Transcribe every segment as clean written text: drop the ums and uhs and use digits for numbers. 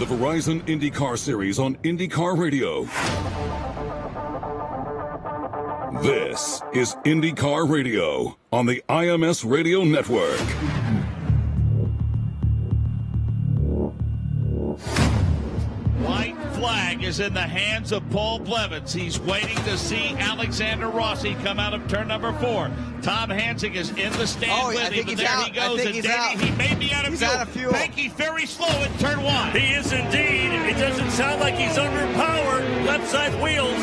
the Verizon IndyCar Series on IndyCar Radio. This is IndyCar Radio on the IMS Radio Network. White flag is in the hands of Paul Blevins. He's waiting to see Alexander Rossi come out of turn number 4. Tom Hansing is in the stand with him, and there he goes. And Danny, he may be out of fuel. Banky very slow in turn 1. He is indeed. It doesn't sound like he's underpowered. Left side wheels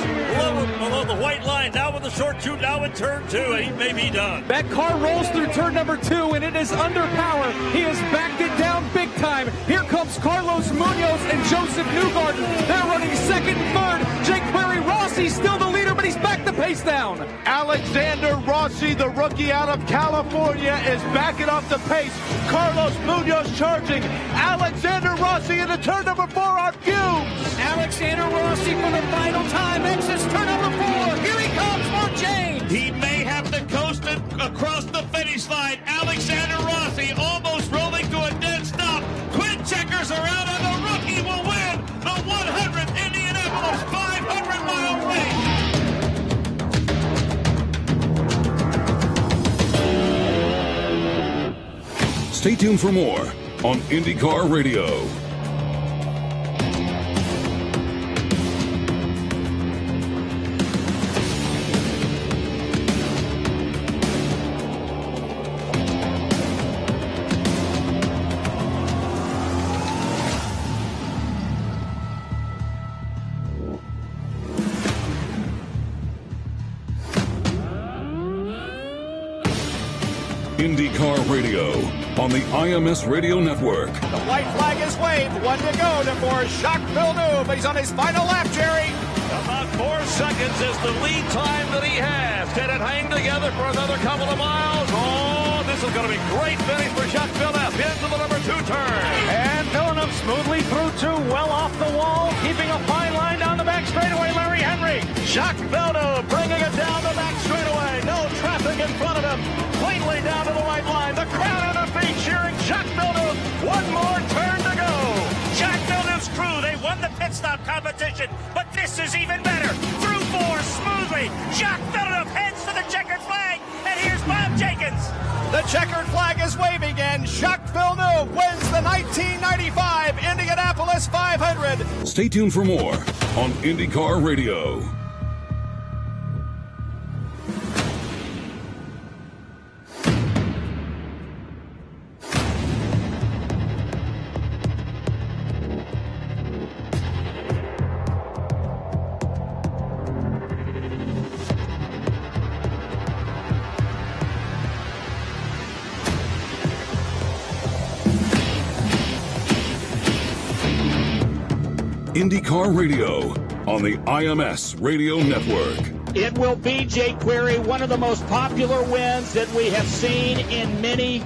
below the white line. Now with the short two, now in turn 2. He may be done. That car rolls through turn number 2, and it is underpowered. He has backed it down big time. Here comes Carlos Munoz and Joseph Newgarden. They're running second and third. jQuery Rossi still the leader, but he's backed the pace down. Alexander Rossi, the rookie out of California, is backing up the pace. Carlos Munoz charging. Alexander Rossi into turn number 4 on fumes. Alexander Rossi for the final time exits turn number 4. Here he comes for James. He may have to coast it across the finish line. Alexander Rossi almost rolling to a dead stop. Twin checkers are out, and the rookie will win the 100th Indianapolis 500-mile race. Stay tuned for more on IndyCar Radio. IndyCar Radio on the IMS Radio Network. The white flag is waved. 1 to go for Jacques Villeneuve. He's on his final lap, Jerry. About 4 seconds is the lead time that he has. Can it hang together for another couple of miles? Oh, this is going to be great finish for Jacques Villeneuve into the number 2 turn. And Villeneuve smoothly through 2, well off the wall, keeping a fine line down the back straightaway. Larry Henry. Jacques Villeneuve bringing it down the back straightaway. No traffic in front of him. Cleanly down to the white line. The crowd on their feet cheering Jacques Villeneuve. 1 more turn to go. Jacques Villeneuve's crew, they won the pit stop competition, but this is even better. Through 4 smoothly. Jacques Villeneuve heads to the checkered flag, and here's Bob Jenkins. The checkered flag is waving, and Jacques Villeneuve wins the 1995 Indianapolis 500. Stay tuned for more on IndyCar Radio. IndyCar Radio on the IMS Radio Network. It will be, jQuery, one of the most popular wins that we have seen in many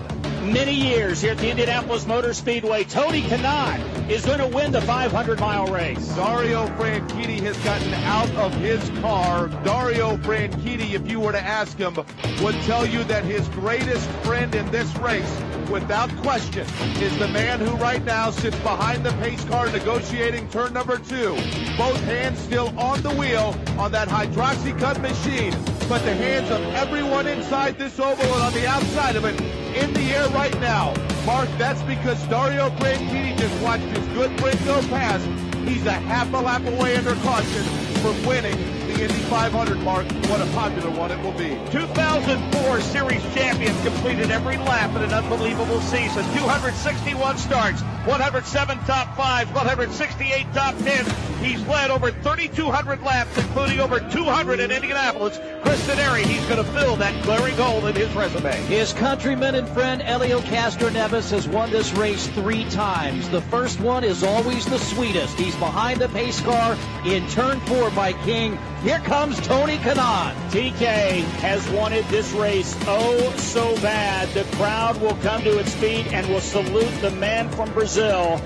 years here at the Indianapolis Motor Speedway. Tony Kanaan is going to win the 500-mile race. Dario Franchitti has gotten out of his car. Dario Franchitti, if you were to ask him, would tell you that his greatest friend in this race, without question, is the man who right now sits behind the pace car negotiating turn number 2. Both hands still on the wheel on that hydroxy-cut machine, but the hands of everyone inside this oval and on the outside of it in the air right now. Mark, that's because Dario Franchitti just watched his good friend go past. He's a half a lap away under caution from winning the Indy 500, Mark. What a popular one it will be. 2004 Series champion, completed every lap in an unbelievable season. 261 starts, 107 top 5s, 168 top 10s. He's led over 3,200 laps, including over 200 in Indianapolis. Chris Denari, he's going to fill that glaring hole in his resume. His countryman and friend Elio Castroneves has won this race 3 times. The first one is always the sweetest. He's behind the pace car in turn 4 by King. Here comes Tony Kanaan. TK has wanted this race oh so bad. The crowd will come to its feet and will salute the man from Brazil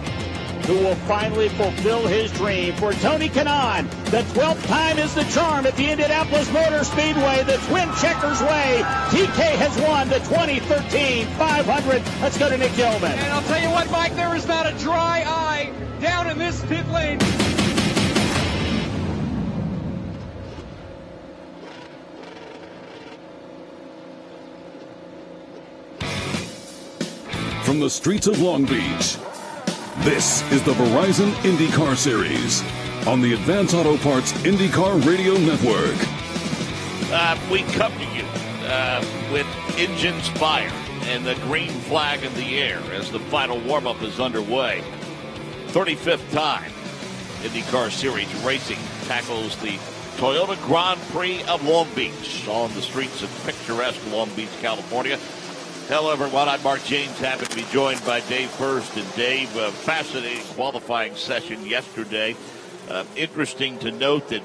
who will finally fulfill his dream. For Tony Kanaan, the 12th time is the charm at the Indianapolis Motor Speedway, the Twin Checkers Way. TK has won the 2013 500. Let's go to Nick Gilman. And I'll tell you what, Mike, there is not a dry eye down in this pit lane. From the streets of Long Beach, this is the Verizon IndyCar Series on the Advance Auto Parts IndyCar Radio Network. We come to you with engines fired and the green flag in the air as the final warm-up is underway. 35th time IndyCar Series racing tackles the Toyota Grand Prix of Long Beach on the streets of picturesque Long Beach, California. Hello, everyone. I'm Mark James. Happy to be joined by Dave First. And Dave, a fascinating qualifying session yesterday. Interesting to note that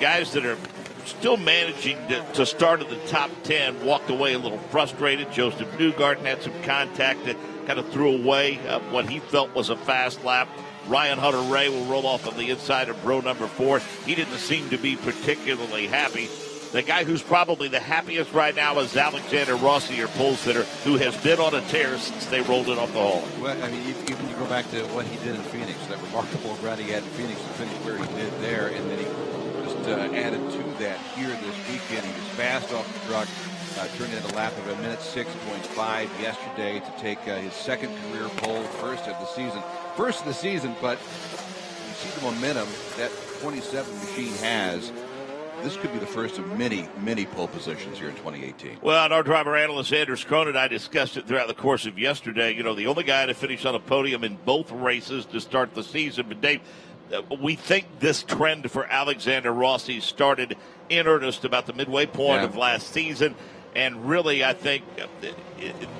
guys that are still managing to start at the top 10 walked away a little frustrated. Joseph Newgarden had some contact that kind of threw away what he felt was a fast lap. Ryan Hunter-Reay will roll off on the inside of row number 4. He didn't seem to be particularly happy. The guy who's probably the happiest right now is Alexander Rossi, your pole sitter, who has been on a tear since they rolled it off the hauler. Well, I mean, even you go back to what he did in Phoenix, that remarkable run he had in Phoenix to finish where he did there, and then he just added to that here this weekend. He was fast off the truck, turned in a lap of 1:06.5 yesterday to take his second career pole, first of the season, but you see the momentum that 27 machine has. This could be the first of many, many pole positions here in 2018. Well, and our driver analyst, Anders Krohn, and I discussed it throughout the course of yesterday. You know, the only guy to finish on a podium in both races to start the season. But, Dave, we think this trend for Alexander Rossi started in earnest about the midway point of last season. And really, I think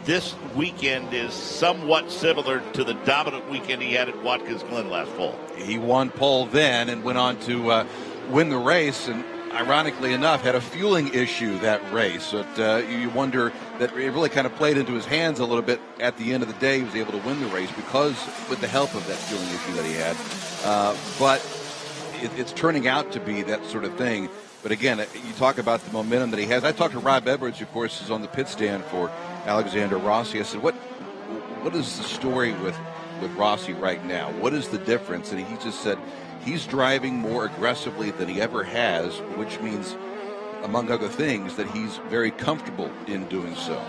this weekend is somewhat similar to the dominant weekend he had at Watkins Glen last fall. He won pole then and went on to win the race, and ironically enough, had a fueling issue that race. But you wonder that it really kind of played into his hands a little bit. At the end of the day, he was able to win the race because with the help of that fueling issue that he had. But it's turning out to be that sort of thing. But again, you talk about the momentum that he has. I talked to Rob Edwards, of course, who's on the pit stand for Alexander Rossi. I said, what is the story with Rossi right now? What is the difference? And he just said, he's driving more aggressively than he ever has, which means, among other things, that he's very comfortable in doing so.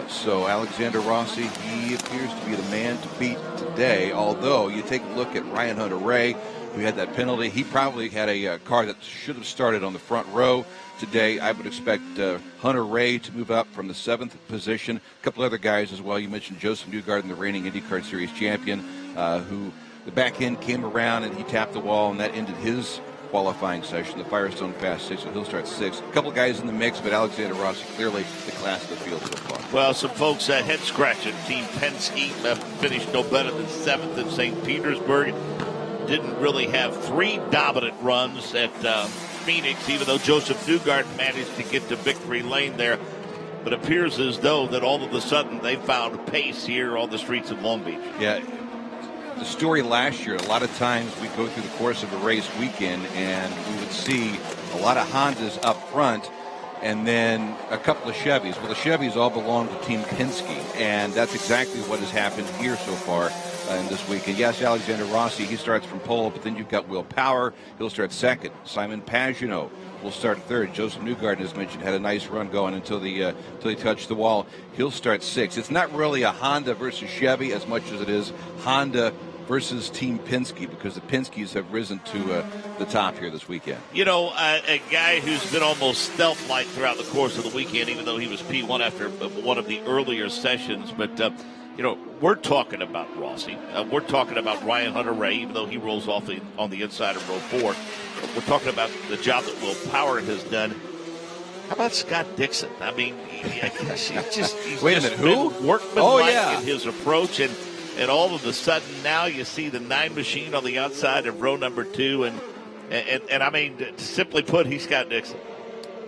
So Alexander Rossi, he appears to be the man to beat today, although you take a look at Ryan Hunter-Reay, who had that penalty. He probably had a car that should have started on the front row today. I would expect Hunter-Reay to move up from the 7th position. A couple other guys as well. You mentioned Joseph Newgarden, the reigning IndyCar Series champion, who the back end came around and he tapped the wall, and that ended his qualifying session, the Firestone Fast 6, so he'll start 6th. A couple guys in the mix, but Alexander Rossi clearly the class of the field so far. Well, some folks head scratching. Team Penske finished no better than 7th in St. Petersburg. Didn't really have 3 dominant runs at Phoenix, even though Joseph Newgarden managed to get to victory lane there. But it appears as though that all of a sudden they found pace here on the streets of Long Beach. Yeah. The story last year, a lot of times we go through the course of a race weekend and we would see a lot of Hondas up front and then a couple of Chevys. Well, the Chevys all belong to Team Penske, and that's exactly what has happened here so far in this weekend. Yes, Alexander Rossi, he starts from pole, but then you've got Will Power. He'll start 2nd. Simon Pagenaud will start 3rd. Joseph Newgarden, as mentioned, had a nice run going until he touched the wall. He'll start 6th. It's not really a Honda versus Chevy as much as it is Honda versus Team Penske, because the Penskes have risen to the top here this weekend. You know, a guy who's been almost stealth-like throughout the course of the weekend, even though he was P1 after one of the earlier sessions. But, you know, we're talking about Rossi. We're talking about Ryan Hunter-Reay, even though he rolls off on the inside of row 4. We're talking about the job that Will Power has done. How about Scott Dixon? I mean, he's Wait a minute, who? Workmanlike in his approach, and all of a sudden now you see the 9 machine on the outside of row number 2, and I mean, simply put, he's Scott Dixon.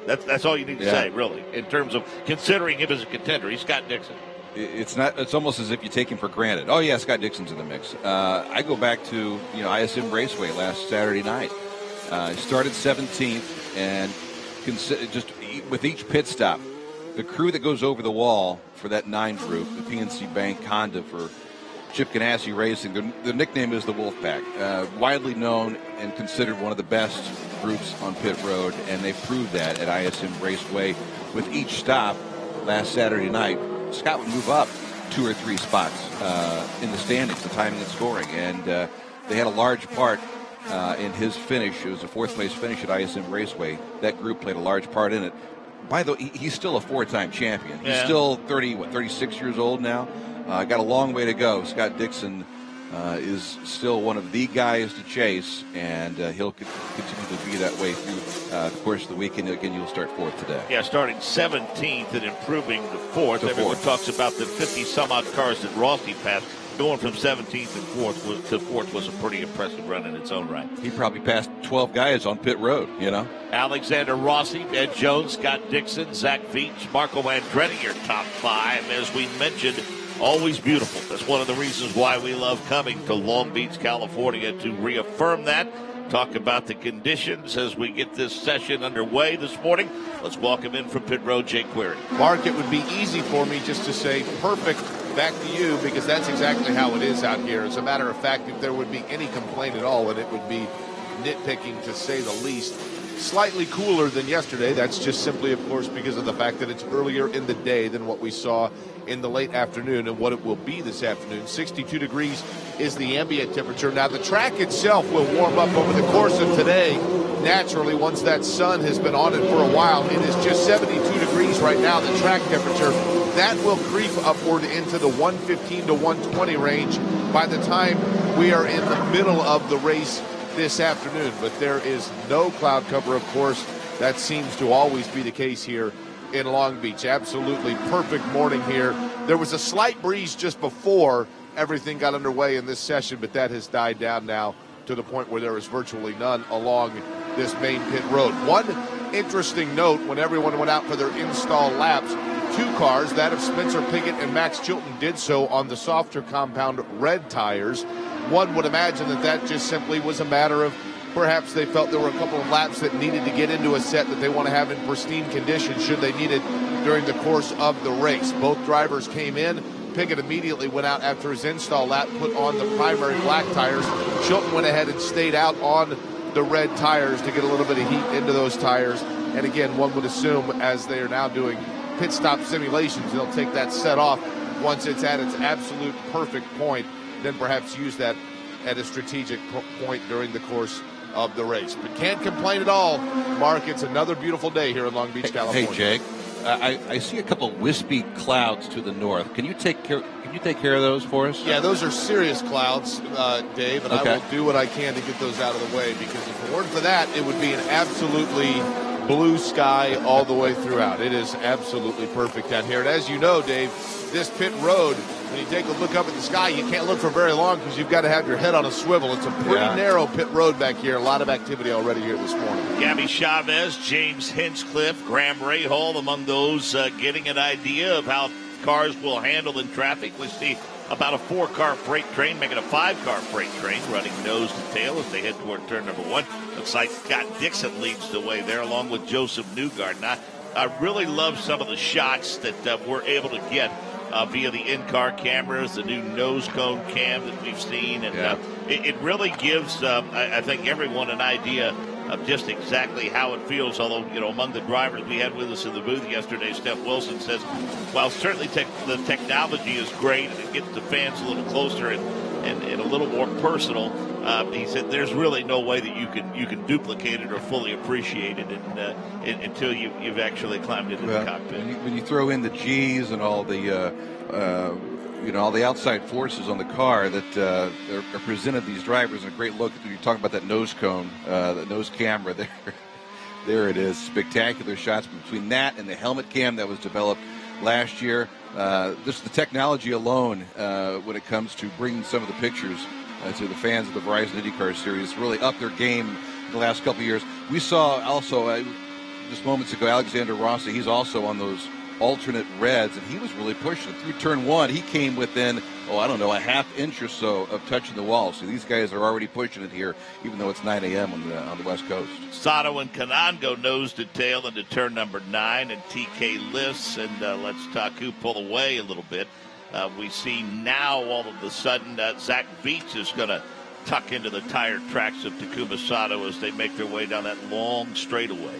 That's all you need to say, really, in terms of considering him as a contender. He's Scott Dixon. It's almost as if you take him for granted. Oh yeah, Scott Dixon's in the mix. I go back to ISM Raceway last Saturday night. Started 17th, and just with each pit stop, the crew that goes over the wall for that 9 group, the PNC Bank Honda for Chip Ganassi Racing. Their nickname is the Wolfpack. Widely known and considered one of the best groups on pit road, and they've proved that at ISM Raceway. With each stop last Saturday night, Scott would move up 2 or 3 spots in the standings, the timing and scoring, and they had a large part in his finish. It was a 4th place finish at ISM Raceway. That group played a large part in it. By the way, he's still a 4-time champion. He's still 36 years old now. Got a long way to go. Scott Dixon is still one of the guys to chase, and he'll continue to be that way through the course of the weekend. Again, you'll start 4th today. Yeah, starting 17th and improving to 4th. Everyone talks about the 50-some-odd cars that Rossi passed. Going from 17th and 4th to 4th was a pretty impressive run in its own right. He probably passed 12 guys on pit road, you know. Alexander Rossi, Ed Jones, Scott Dixon, Zach Veach, Marco Andretti, your top 5. As we mentioned, always beautiful. That's one of the reasons why we love coming to Long Beach, California, to reaffirm that. Talk about the conditions as we get this session underway this morning. Let's welcome in from pit road, Jake Query. Mark, it would be easy for me just to say perfect back to you, because that's exactly how it is out here. As a matter of fact, if there would be any complaint at all, and it would be nitpicking to say the least. Slightly cooler than yesterday. That's just simply, of course, because of the fact that it's earlier in the day than what we saw in the late afternoon and what it will be this afternoon. 62 degrees is the ambient temperature. Now, the track itself will warm up over the course of today. Naturally, once that sun has been on it for a while, it is just 72 degrees right now, the track temperature. That will creep upward into the 115 to 120 range by the time we are in the middle of the race this afternoon. But there is no cloud cover, of course. That seems to always be the case here in Long Beach. Absolutely perfect morning here. There was a slight breeze just before everything got underway in this session, but that has died down now to the point where there is virtually none along this main pit road. One interesting note, when everyone went out for their install laps, 2 cars, that of Spencer Pigot and Max Chilton, did so on the softer compound red tires. One would imagine that just simply was a matter of perhaps they felt there were a couple of laps that needed to get into a set that they want to have in pristine condition should they need it during the course of the race. Both drivers came in. Pigot immediately went out after his install lap, put on the primary black tires. Chilton went ahead and stayed out on the red tires to get a little bit of heat into those tires. And again, one would assume as they are now doing pit stop simulations, they'll take that set off once it's at its absolute perfect point, then perhaps use that at a strategic point during the course of the race. But can't complain at all, Mark. It's another beautiful day here in Long Beach, California. Hey, Jake. I see a couple wispy clouds to the north. Can you take care of those for us? Yeah, those are serious clouds, Dave, and okay. I will do what I can to get those out of the way, because if it weren't for that, it would be an absolutely blue sky all the way throughout. It is absolutely perfect down here. And as you know, Dave, this pit road, when you take a look up at the sky, you can't look for very long because you've got to have your head on a swivel. It's a pretty narrow pit road back here. A lot of activity already here this morning. Gabby Chavez, James Hinchcliffe, Graham Rahal among those getting an idea of how cars will handle in traffic. We see about a 4-car freight train making a 5-car freight train running nose to tail as they head toward turn number 1. Looks like Scott Dixon leads the way there along with Joseph Newgarden. I really love some of the shots that we're able to get via the in-car cameras, the new nose cone cam that we've seen. And it really gives, I think, everyone an idea of just exactly how it feels. Although, among the drivers we had with us in the booth yesterday, Steph Wilson says, while certainly the technology is great and it gets the fans a little closer and a little more personal, he said there's really no way that you can duplicate it or fully appreciate it until you've actually climbed into the cockpit. When you throw in the G's and all the all the outside forces on the car that are presented these drivers, and a great look. You're talking about that nose cone, the nose camera there. There it is. Spectacular shots between that and the helmet cam that was developed last year. Just the technology alone when it comes to bringing some of the pictures to the fans of the Verizon IndyCar Series really upped their game in the last couple of years. We saw also just moments ago Alexander Rossi. He's also on those alternate reds, and he was really pushing it through turn 1. He came within, a half inch or so of touching the wall. So these guys are already pushing it here, even though it's 9 a.m. on the West Coast. Sato and Kanan go nose to tail into turn number 9, and TK lifts and lets Taku pull away a little bit. We see now all of a sudden Zach Veach is going to tuck into the tire tracks of Takuma Sato as they make their way down that long straightaway.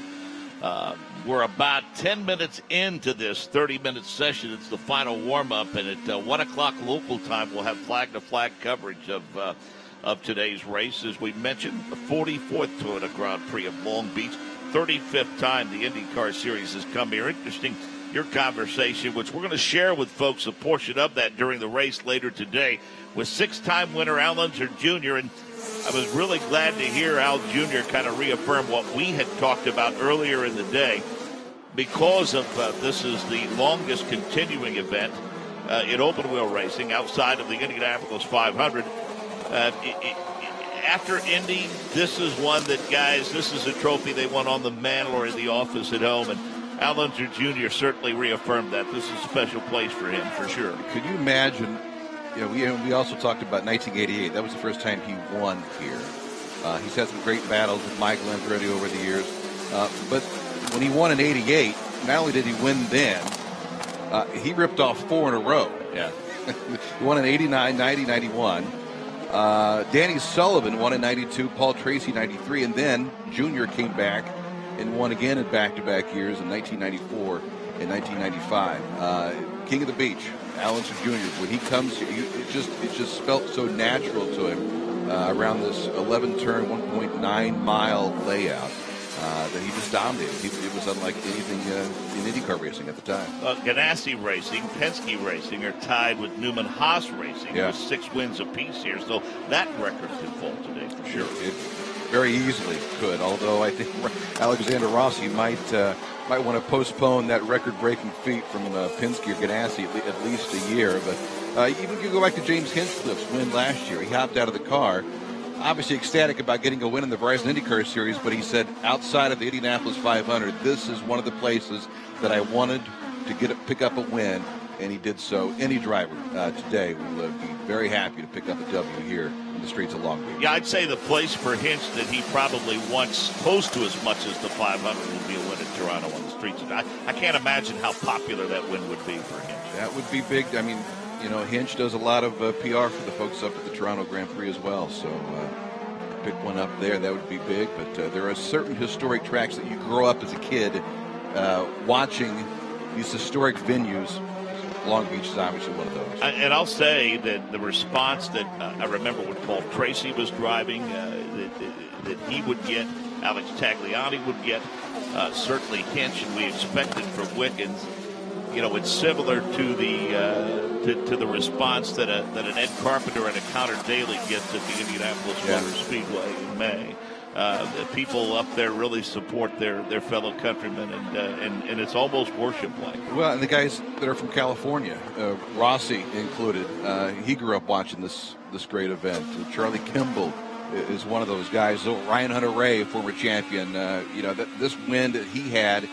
We're about 10 minutes into this 30-minute session. It's the final warm-up, and at 1 o'clock local time, we'll have flag-to-flag coverage of today's race. As we mentioned, the 44th Toyota Grand Prix of Long Beach, 35th time the IndyCar Series has come here. Interesting, your conversation, which we're going to share with folks, a portion of that during the race later today, with six-time winner Al Unser Jr., and I was really glad to hear Al Jr. kind of reaffirm what we had talked about earlier in the day. Because of this is the longest continuing event in open-wheel racing outside of the Indianapolis 500. After Indy, this is one that, guys, this is a trophy they won on the mantle or in the office at home, and Al Unser Jr. certainly reaffirmed that. This is a special place for him, for sure. Could you imagine? We also talked about 1988. That was the first time he won here. He's had some great battles with Michael Andretti over the years. But when he won in 88, not only did he win then, he ripped off 4 in a row. Yeah. He won in 89, 90, 91. Danny Sullivan won in 92, Paul Tracy 93, and then Junior came back and won again in back-to-back years in 1994 and 1995. King of the Beach, Al Unser Jr. When he comes here, it just felt so natural to him around this 11-turn, 1.9-mile layout that he just dominated. It was unlike anything in IndyCar racing at the time. Ganassi Racing, Penske Racing are tied with Newman Haas Racing with 6 wins apiece here. So that record could fall today for sure. It very easily could, although I think Alexander Rossi might want to postpone that record-breaking feat from Penske or Ganassi at least a year. But even if you go back to James Hinchcliffe's win last year, he hopped out of the car, obviously ecstatic about getting a win in the Verizon IndyCar Series, but he said outside of the Indianapolis 500, this is one of the places that I wanted to pick up a win, and he did so. Any driver today will be very happy to pick up a W here in the streets of Long Beach. Yeah, I'd say the place for Hinch that he probably wants close to as much as the 500 would be a win in Toronto on the streets. I can't imagine how popular that win would be for Hinch. That would be big. I mean, Hinch does a lot of PR for the folks up at the Toronto Grand Prix as well, so pick one up there, that would be big. But there are certain historic tracks that you grow up as a kid watching these historic venues. Long Beach is obviously one of those. And I'll say that the response that I remember when Paul Tracy was driving, that he would get, Alex Tagliani would get, certainly Hinch, and we expected from Wickens. It's similar to the response that an Ed Carpenter and a Connor Daly gets at the Indianapolis Motor Speedway in May. People up there really support their fellow countrymen, and it's almost worship-like. Well, and the guys that are from California, Rossi included, he grew up watching this great event. Charlie Kimball is one of those guys. Ryan Hunter-Reay, former champion, this win that he had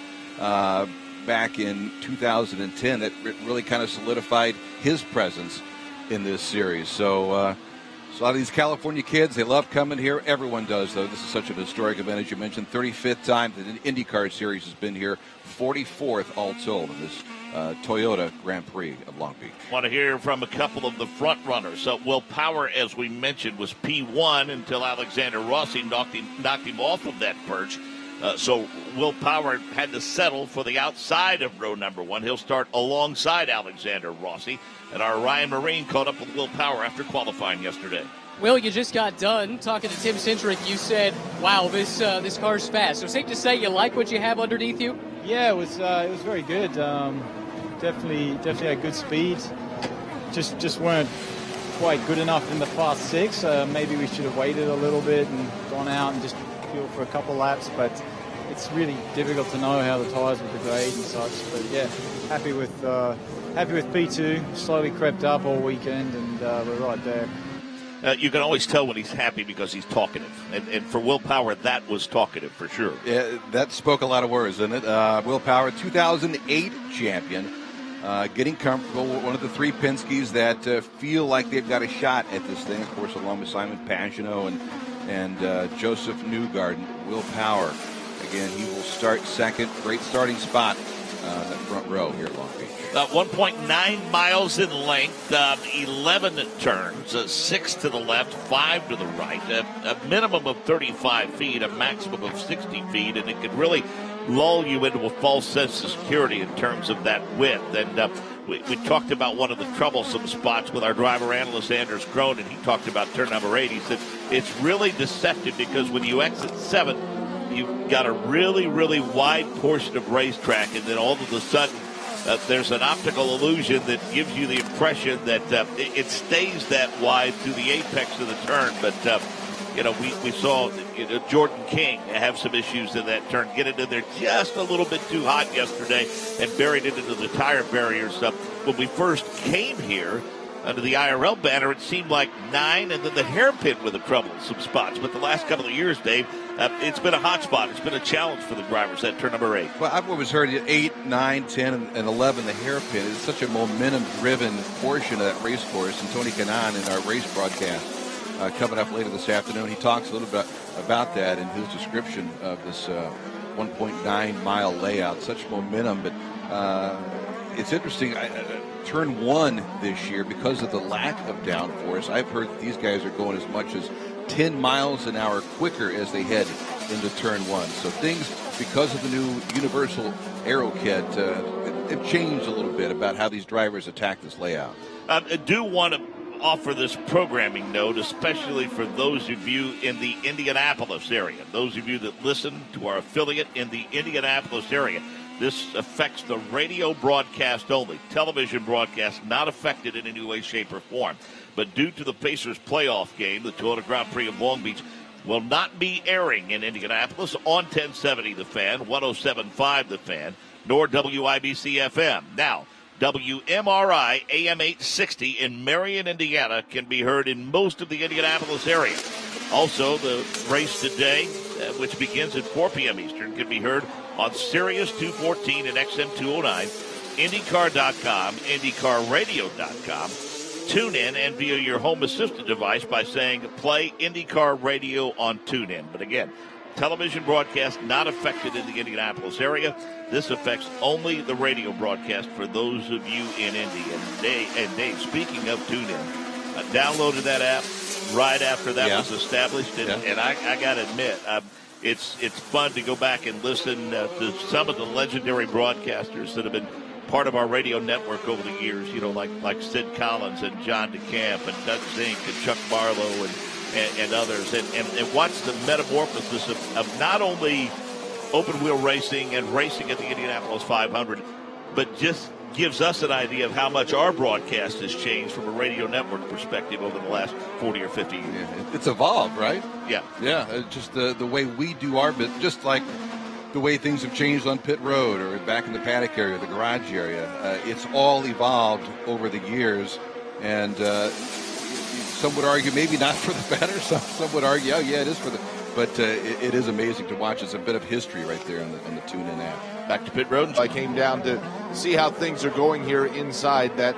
back in 2010, that really kind of solidified his presence in this series. So a lot of these California kids, they love coming here. Everyone does, though. This is such an historic event, as you mentioned. 35th time that the IndyCar Series has been here. 44th all told in this Toyota Grand Prix of Long Beach. Want to hear from a couple of the front runners. Will Power, as we mentioned, was P1 until Alexander Rossi knocked him off of that perch. So Will Power had to settle for the outside of row number 1. He'll start alongside Alexander Rossi. And our Ryan Marine caught up with Will Power after qualifying yesterday. Will, you just got done talking to Tim Cindric. You said, wow, this car's fast. So safe to say you like what you have underneath you? Yeah, it was very good. Definitely had good speed. Just weren't quite good enough in the fast 6. Maybe we should have waited a little bit and gone out and just fueled for a couple laps. But it's really difficult to know how the tyres will degrade and such. But yeah, happy with P2. Slowly crept up all weekend, and we're right there. You can always tell when he's happy because he's talkative. And for Will Power, that was talkative for sure. Yeah, that spoke a lot of words, didn't it? Will Power, 2008 champion, getting comfortable. One of the 3 Penskes that feel like they've got a shot at this thing, of course, along with Simon Pagenaud and Joseph Newgarden. Will Power, again, he will start second. Great starting spot that front row here at Long Beach. 1.9 miles in length, 11 turns, 6 to the left, 5 to the right, a minimum of 35 feet, a maximum of 60 feet, and it could really lull you into a false sense of security in terms of that width. And we talked about one of the troublesome spots with our driver analyst, Anders Cronin. He talked about turn number 8. He said it's really deceptive because when you exit 7, you've got a really, really wide portion of racetrack, and then all of a sudden there's an optical illusion that gives you the impression that it stays that wide through the apex of the turn. But, we saw Jordan King have some issues in that turn, get into there just a little bit too hot yesterday and buried it into the tire barriers. When we first came here, under the IRL banner, it seemed like 9, and then the hairpin with the troublesome spots. But the last couple of years, Dave, it's been a hot spot. It's been a challenge for the drivers at turn number 8. Well, I've always heard 8, 9, 10, and 11, the hairpin is such a momentum-driven portion of that race course. And Tony Kanaan in our race broadcast coming up later this afternoon, he talks a little bit about that in his description of this 1.9-mile layout. Such momentum, but it's interesting. Turn 1 this year, because of the lack of downforce, I've heard that these guys are going as much as 10 miles an hour quicker as they head into turn 1. So things, because of the new universal aero kit, have changed a little bit about how these drivers attack this layout. I do want to offer this programming note, especially for those of you in the Indianapolis area, those of you that listen to our affiliate in the Indianapolis area. This affects the radio broadcast only. Television broadcast not affected in any way, shape, or form. But due to the Pacers playoff game, the Toyota Grand Prix of Long Beach will not be airing in Indianapolis on 1070 The Fan, 107.5 The Fan, nor WIBC FM. Now, WMRI AM 860 in Marion, Indiana can be heard in most of the Indianapolis area. Also, the race today, which begins at 4 p.m. Eastern, can be heard on Sirius 214 and XM 209, IndyCar.com, IndyCarRadio.com. Tune in and via your home assistant device by saying play IndyCar Radio on TuneIn. But again, television broadcast not affected in the Indianapolis area. This affects only the radio broadcast for those of you in Indy. And Dave, speaking of TuneIn, I downloaded that app right after that was established, and I got to admit, it's fun to go back and listen to some of the legendary broadcasters that have been part of our radio network over the years, like Sid Collins and John DeCamp and Doug Zink and Chuck Barlow and others, and watch the metamorphosis of not only open-wheel racing and racing at the Indianapolis 500, but just gives us an idea of how much our broadcast has changed from a radio network perspective over the last 40 or 50 years. Yeah, it's evolved, right? Yeah. Yeah, just the way we do our bit, just like the way things have changed on pit road or back in the paddock area, the garage area. It's all evolved over the years, and some would argue maybe not for the better. Some would argue, it is for the. But it is amazing to watch. It's a bit of history right there on the TuneIn app. Back to pit road. I came down to see how things are going here inside that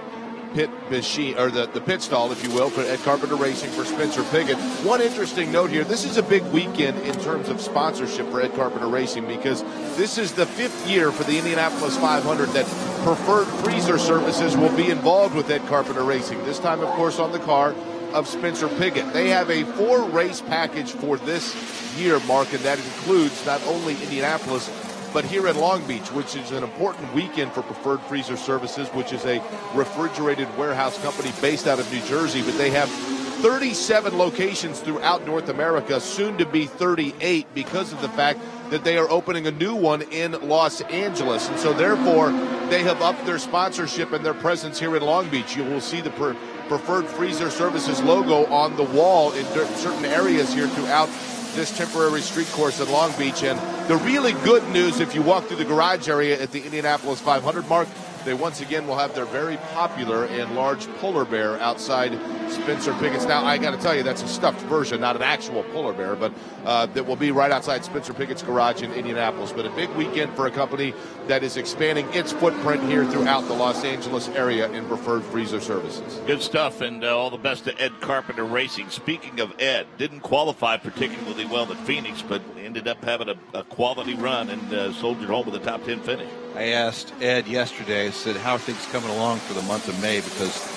pit machine, or the pit stall, if you will, for Ed Carpenter Racing for Spencer Pigot. One interesting note here, this is a big weekend in terms of sponsorship for Ed Carpenter Racing, because this is the 5th year for the Indianapolis 500 that Preferred Freezer Services will be involved with Ed Carpenter Racing. This time, of course, on the car of Spencer Pigot. They have a 4-race package for this year, Mark, and that includes not only Indianapolis, but here in Long Beach, which is an important weekend for Preferred Freezer Services, which is a refrigerated warehouse company based out of New Jersey. But they have 37 locations throughout North America, soon to be 38, because of the fact that they are opening a new one in Los Angeles. And so, therefore, they have upped their sponsorship and their presence here in Long Beach. You will see the Preferred Freezer Services logo on the wall in certain areas here throughout this temporary street course in Long Beach. And the really good news, if you walk through the garage area at the Indianapolis 500, Mark, they once again will have their very popular and large polar bear outside Spencer Pickett's. Now, I got to tell you, that's a stuffed version, not an actual polar bear, but that will be right outside Spencer Pickett's garage in Indianapolis. But a big weekend for a company that is expanding its footprint here throughout the Los Angeles area in preferred freezer services. Good stuff, and all the best to Ed Carpenter Racing. Speaking of Ed, didn't qualify particularly well at Phoenix, but ended up having a quality run and soldiered home with a top 10 finish. I asked Ed yesterday, I said, how are things coming along for the month of May? Because,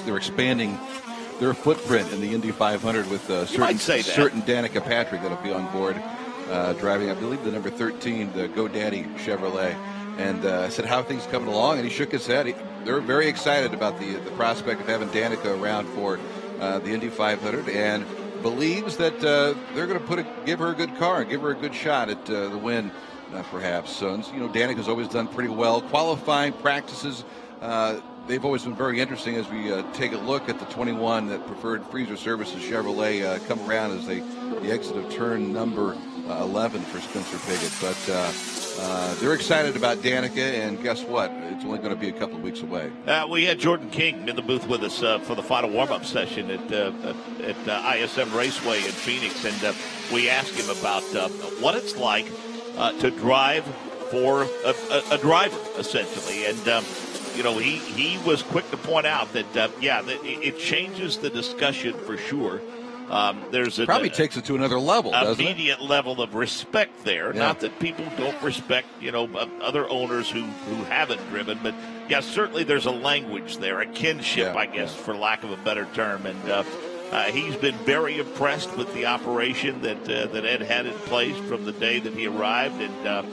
they're expanding their footprint in the Indy 500 with certain Danica Patrick that'll be on board driving, I believe, the number 13, the GoDaddy Chevrolet. And I said, how are things coming along? And he shook his head. They're very excited about the prospect of having Danica around for the Indy 500 and believes that they're going to give her a good car and give her a good shot at the win, perhaps. So, Danica's always done pretty well. Qualifying practices, they've always been very interesting as we take a look at the 21 that preferred freezer services Chevrolet come around as the exit of turn number 11 for Spencer Piggott. But they're excited about Danica, and guess what? It's only going to be a couple of weeks away. We had Jordan King in the booth with us for the final warm-up session at ISM Raceway in Phoenix, and we asked him about what it's like to drive for a driver, essentially. And he was quick to point out that, it changes the discussion for sure. There's probably takes it to another level, doesn't it? Immediate level of respect there. Yeah. Not that people don't respect, other owners who haven't driven, but certainly there's a language there, a kinship, I guess, for lack of a better term. And he's been very impressed with the operation that Ed had in place from the day that he arrived, and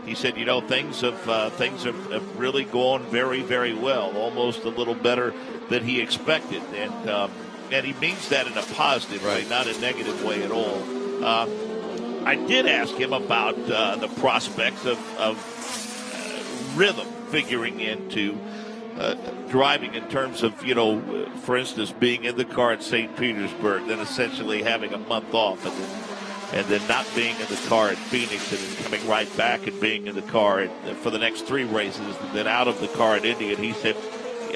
he said, things have really gone very, very well, almost a little better than he expected, and he means that in a positive way, not a negative way at all. I did ask him about the prospects of rhythm figuring into driving in terms of, for instance, being in the car at St. Petersburg, then essentially having a month off, and then not being in the car at Phoenix, and then coming right back and being in the car for the next 3 races, and then out of the car at Indy. And he said,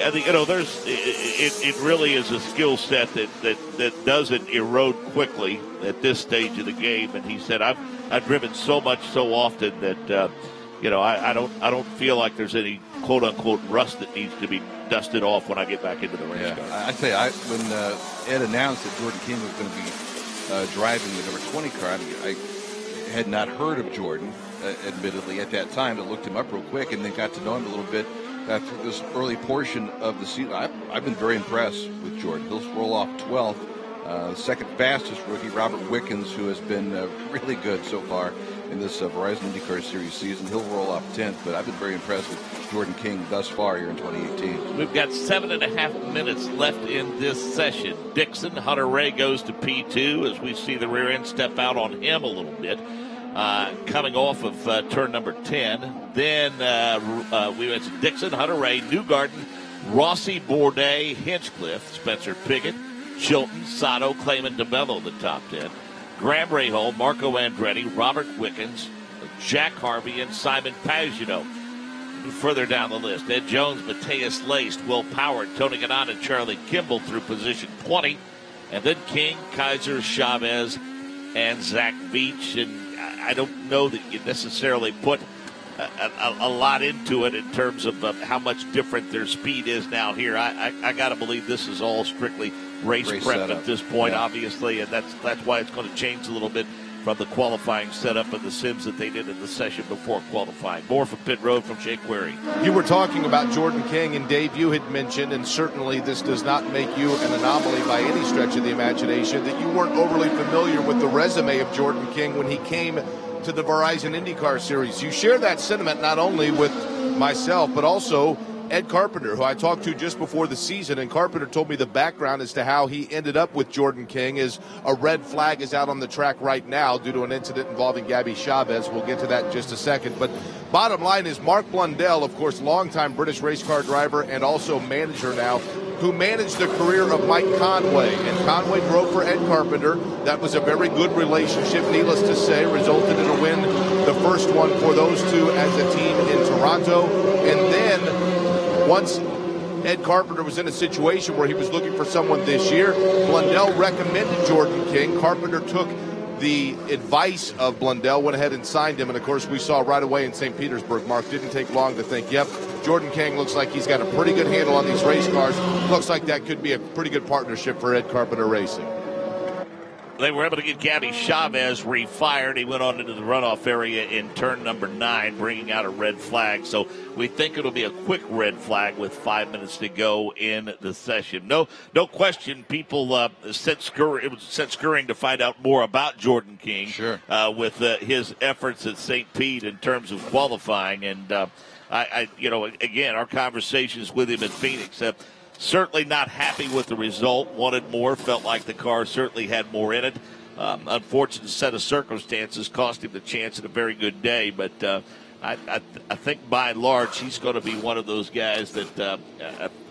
I think, it really is a skill set that doesn't erode quickly at this stage of the game. And he said, I've driven so much so often that I don't feel like there's any quote unquote rust that needs to be dusted off when I get back into the race car. I tell you, when Ed announced that Jordan King was going to be driving the number 20 car, I had not heard of Jordan, admittedly, at that time. I looked him up real quick and then got to know him a little bit through this early portion of the season. I've been very impressed with Jordan. He'll roll off 12th. The second fastest rookie, Robert Wickens, who has been really good so far in this Verizon IndyCar Series season. He'll roll off 10th, but I've been very impressed with Jordan King thus far here in 2018. We've got 7.5 minutes left in this session. Dixon, Hunter Ray goes to P2 as we see the rear end step out on him a little bit. Coming off of turn number 10. Then we went to Dixon, Hunter Ray, Newgarden, Rossi, Bourdais, Hinchcliffe, Spencer Piggott, Chilton, Sato, Clayman, DeMello, the top 10. Graham Rahal, Marco Andretti, Robert Wickens, Jack Harvey, and Simon Pagenaud. Further down the list, Ed Jones, Mateus Laced, Will Power, Tony Kanaan, and Charlie Kimball through position 20. And then King, Kaiser, Chavez, and Zach Veach. And I don't know that you necessarily put a lot into it in terms of how much different their speed is now here. I got to believe this is all strictly race prep setup at this point, obviously, and that's why it's going to change a little bit from the qualifying setup and the sims that they did in the session before qualifying. More from Pit Road from Jake Query. You were talking about Jordan King, and Dave, you had mentioned, and certainly this does not make you an anomaly by any stretch of the imagination, that you weren't overly familiar with the resume of Jordan King when he came to the Verizon IndyCar Series. You share that sentiment not only with myself, but also Ed Carpenter, who I talked to just before the season, and Carpenter told me the background as to how he ended up with Jordan King is a red flag is out on the track right now due to an incident involving Gabby Chavez. We'll get to that in just a second. But bottom line is Mark Blundell, of course, longtime British race car driver and also manager now, who managed the career of Mike Conway. And Conway drove for Ed Carpenter. That was a very good relationship, needless to say, resulted in a win, the first one for those two as a team in Toronto. And then once Ed Carpenter was in a situation where he was looking for someone this year. Blundell recommended Jordan King. Carpenter took the advice of Blundell, went ahead and signed him, and of course we saw right away in St. Petersburg, Mark, didn't take long to think, yep, Jordan King looks like he's got a pretty good handle on these race cars. Looks like that could be a pretty good partnership for Ed Carpenter Racing. They were able to get Gabby Chavez refired. He went on into the runoff area in turn number 9, bringing out a red flag. So we think it'll be a quick red flag with 5 minutes to go in the session. No question, people sent scurrying to find out more about Jordan King. Sure. With his efforts at St. Pete in terms of qualifying. And, again, our conversations with him in Phoenix, certainly not happy with the result, wanted more, felt like the car certainly had more in it. Unfortunate set of circumstances cost him the chance at a very good day, but I think by and large he's going to be one of those guys that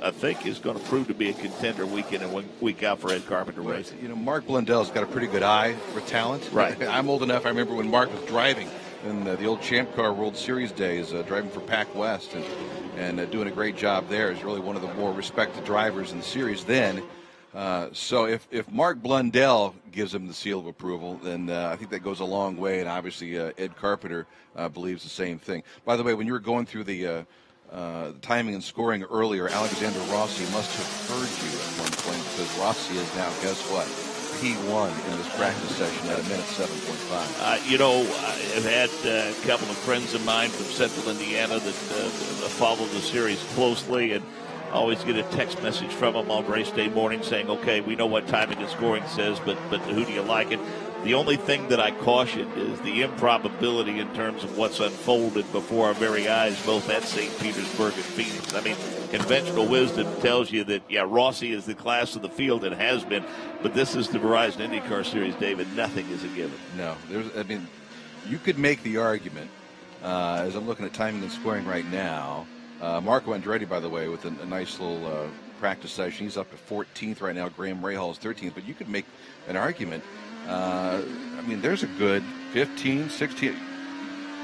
I think is going to prove to be a contender week in and week out for Ed Carpenter Racing. You know, Mark Blundell's got a pretty good eye for talent. Right. I'm old enough, I remember when Mark was driving in the old Champ Car World Series days, driving for Pac West and doing a great job there. He's really one of the more respected drivers in the series then. So if Mark Blundell gives him the seal of approval, then I think that goes a long way, and obviously Ed Carpenter believes the same thing. By the way, when you were going through the timing and scoring earlier, Alexander Rossi must have heard you at one point, because Rossi is now, guess what? P1 in this practice session at a minute 7.5. I've had a couple of friends of mine from Central Indiana that follow the series closely, and always get a text message from them on race day morning saying, okay, we know what timing and scoring says, but who do you like it? The only thing that I caution is the improbability in terms of what's unfolded before our very eyes, both at St. Petersburg and Phoenix. I mean, conventional wisdom tells you that, yeah, Rossi is the class of the field and has been, but this is the Verizon IndyCar Series, David. Nothing is a given. No, you could make the argument, as I'm looking at timing and scoring right now, Marco Andretti, by the way, with a nice little practice session. He's up to 14th right now. Graham Rahal is 13th. But you could make an argument. There's a good 15, 16.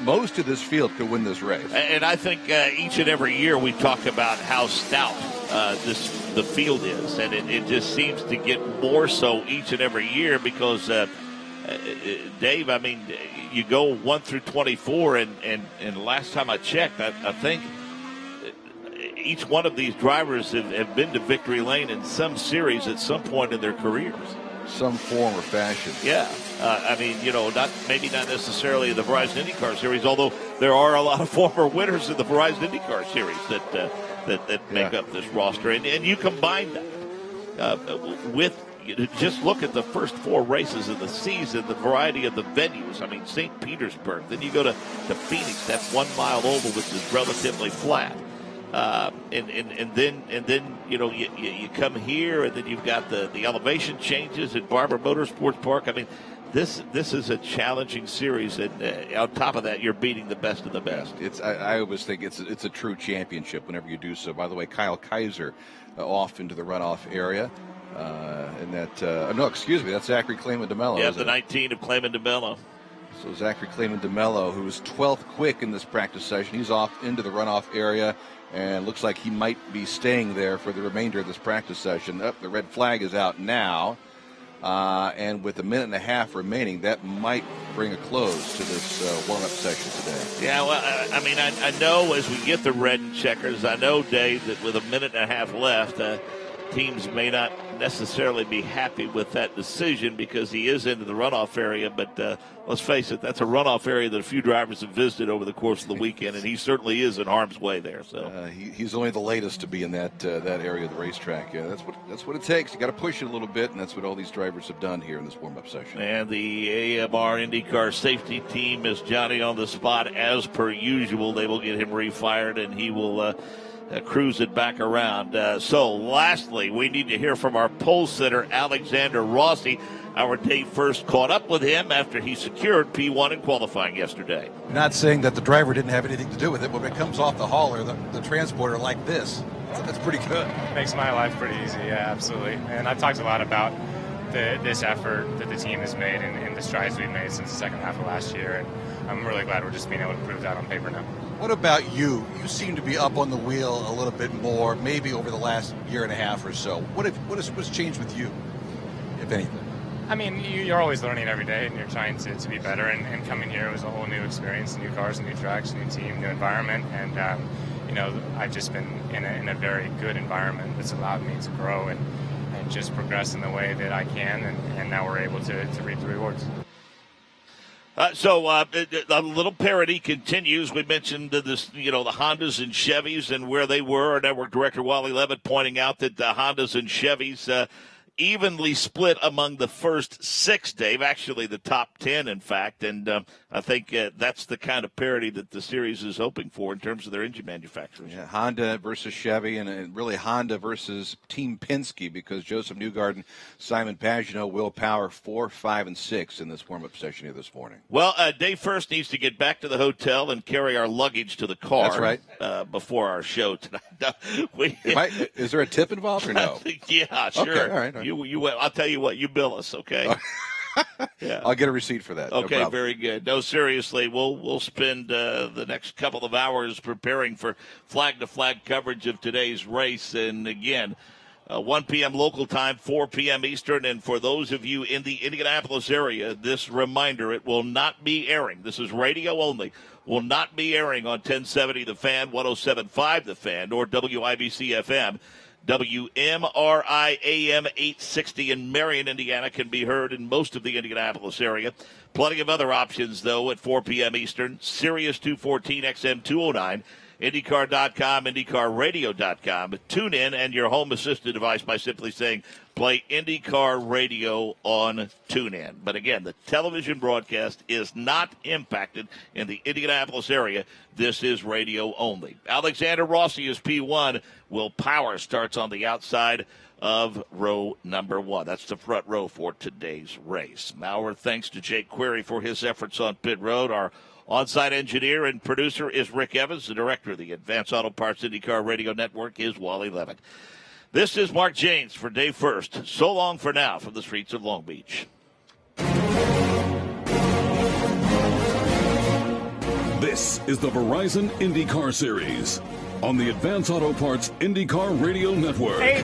Most of this field could win this race. And I think each and every year we talk about how stout the field is. And it just seems to get more so each and every year because, Dave, you go 1 through 24, and last time I checked, I think each one of these drivers have been to victory lane in some series at some point in their careers. Some form or fashion. Yeah. Maybe not necessarily the Verizon IndyCar Series, although there are a lot of former winners in the Verizon IndyCar Series that make up this roster. And you combine that with just look at the first 4 races of the season, the variety of the venues. St. Petersburg. Then you go to Phoenix, that 1 mile oval, which is relatively flat. And then you come here, and then you've got the elevation changes at Barber Motorsports Park. This is a challenging series, and on top of that, you're beating the best of the best. I always think it's a true championship whenever you do so. By the way, Kyle Kaiser off into the runoff area. That's Zachary Clayman DeMello. Yeah, the 19 of Clayman DeMello. So Zachary Clayman DeMello, who was 12th quick in this practice session, he's off into the runoff area, and looks like he might be staying there for the remainder of this practice session. The red flag is out now, and with a minute and a half remaining, that might bring a close to this warm-up session today. Yeah, well, I know as we get the red and checkers, I know, Dave, that with a minute and a half left, teams may not necessarily be happy with that decision because he is into the runoff area, but let's face it, that's a runoff area that a few drivers have visited over the course of the weekend, and he certainly is in harm's way there. So he's only the latest to be in that area of the racetrack. Yeah, that's what it takes. You got to push it a little bit, and that's what all these drivers have done here in this warm-up session. And the AMR IndyCar safety team is Johnny on the spot as per usual. They will get him refired, and he will cruise it back around. So lastly, we need to hear from our pole sitter, Alexander Rossi. Our day first caught up with him after he secured P1 in qualifying yesterday. Not saying that the driver didn't have anything to do with it, but when it comes off the hauler, the transporter like this, that's pretty good. Makes my life pretty easy, yeah, absolutely. And I've talked a lot about this effort that the team has made and the strides we've made since the second half of last year, and I'm really glad we're just being able to prove that on paper now. What about you? You seem to be up on the wheel a little bit more, maybe over the last year and a half or so. What's changed with you, if anything? I mean, you're always learning every day, and you're trying to be better. And coming here was a whole new experience, new cars, new tracks, new team, new environment. And, I've just been in a very good environment that's allowed me to grow and just progress in the way that I can. And now we're able to reap the rewards. So a little parody continues. We mentioned the Hondas and Chevys and where they were. Our network director, Wally Levitt, pointing out that the Hondas and Chevys evenly split among the first 6, Dave, actually the top 10, in fact. And I think that's the kind of parity that the series is hoping for in terms of their engine manufacturers. Yeah, Honda versus Chevy, and really Honda versus Team Penske, because Joseph Newgarden, Simon Pagenaud, Will Power 4, 5, and 6 in this warm-up session here this morning. Well, Dave first needs to get back to the hotel and carry our luggage to the car. That's right. Before our show tonight. Is there a tip involved or no? Yeah, sure. Okay, all right. I'll tell you what, you bill us, okay? Yeah. I'll get a receipt for that. Okay, no very good. No, seriously, we'll spend the next couple of hours preparing for flag-to-flag coverage of today's race. And again, 1 p.m. local time, 4 p.m. Eastern. And for those of you in the Indianapolis area, this reminder, it will not be airing. This is radio only. Will not be airing on 1070 The Fan, 107.5 The Fan, or WIBC-FM. WMRI AM 860 in Marion, Indiana, can be heard in most of the Indianapolis area. Plenty of other options, though, at 4 p.m. Eastern. Sirius 214 XM 209. IndyCar.com, IndyCarRadio.com. Tune in and your home assisted device by simply saying, play IndyCar Radio on TuneIn. But again, the television broadcast is not impacted in the Indianapolis area. This is radio only. Alexander Rossi is P1. Will Power starts on the outside of row number 1. That's the front row for today's race. Our thanks to Jake Query for his efforts on pit road. Our on-site engineer and producer is Rick Evans. The director of the Advanced Auto Parts IndyCar Radio Network is Wally Levitt. This is Mark James for Dave First. So long for now from the streets of Long Beach. This is the Verizon IndyCar Series on the Advanced Auto Parts IndyCar Radio Network.